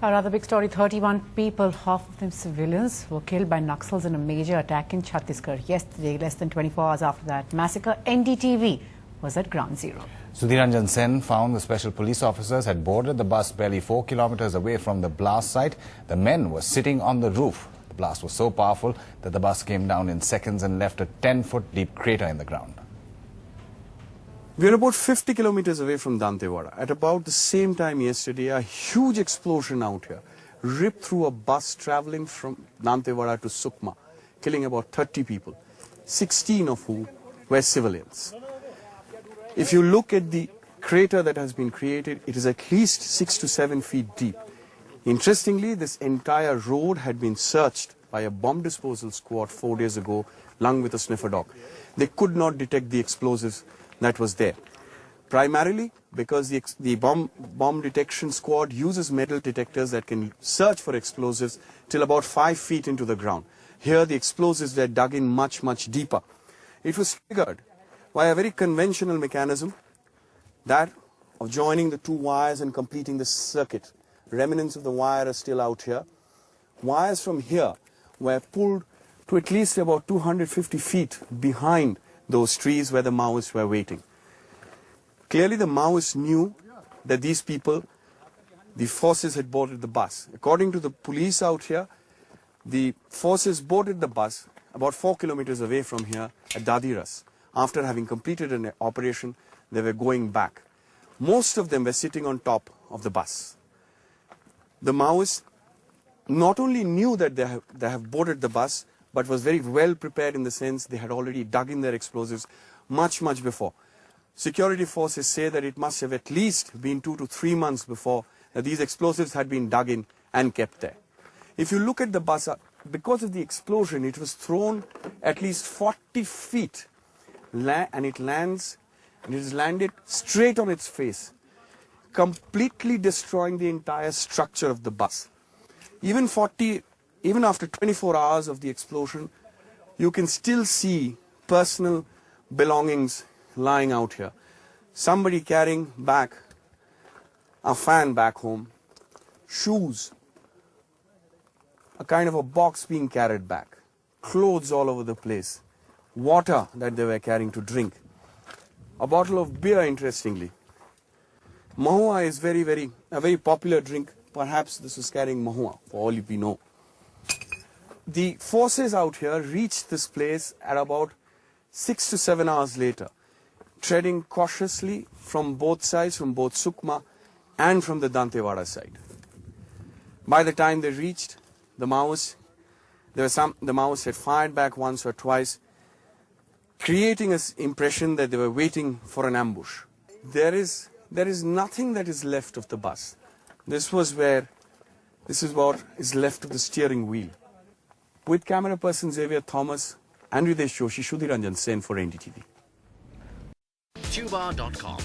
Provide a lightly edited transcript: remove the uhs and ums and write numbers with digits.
Another big story, 31 people, half of them civilians, were killed by Naxals in a major attack in Chhattisgarh yesterday. Less than 24 hours after that massacre, NDTV was at ground zero. Sudhiranjan Sen found the special police officers had boarded the bus barely 4 kilometers away from the blast site. The men were sitting on the roof. The blast was so powerful that the bus came down in seconds and left a 10-foot deep crater in the ground. We are about 50 kilometers away from Dantewada. At about the same time yesterday, a huge explosion out here ripped through a bus traveling from Dantewada to Sukma, killing about 30 people, 16 of whom were civilians. If you look at the crater that has been created, it is at least 6 to 7 feet deep. Interestingly, this entire road had been searched by a bomb disposal squad 4 days ago, along with a sniffer dog. They could not detect the explosives that was there. Primarily because the bomb detection squad uses metal detectors that can search for explosives till about 5 feet into the ground. Here the explosives were dug in much deeper. It was triggered by a very conventional mechanism, that of joining the two wires and completing the circuit. Remnants of the wire are still out here. Wires from here were pulled to at least about 250 feet behind those trees where the Maoists were waiting. Clearly the Maoists knew that these people, the forces, had boarded the bus. According to the police out here, the forces boarded the bus about 4 kilometers away from here at Dadiras. After having completed an operation, they were going back. Most of them were sitting on top of the bus. The Maoists not only knew that they have boarded the bus, but was very well prepared in the sense they had already dug in their explosives much before. Security forces say that it must have at least been 2 to 3 months before that these explosives had been dug in and kept there. If you look at the bus, because of the explosion, it was thrown at least 40 feet and it is landed straight on its face, completely destroying the entire structure of the bus. Even after 24 hours of the explosion, you can still see personal belongings lying out here. Somebody carrying back a fan back home, shoes, a kind of a box being carried back, clothes all over the place, water that they were carrying to drink, a bottle of beer, interestingly. Mahua is a very popular drink. Perhaps this was carrying Mahua, for all we know. The forces out here reached this place at about 6 to 7 hours later, treading cautiously from both sides, from both Sukma and from the Dantewada side. By the time they reached the Maoists, the Maoists had fired back once or twice, creating an impression that they were waiting for an ambush. There is nothing that is left of the bus. This is what is left of the steering wheel. With camera person Xavier Thomas and Ridesh Joshi, Sudhiranjan Sen for NDTV. Tuba.com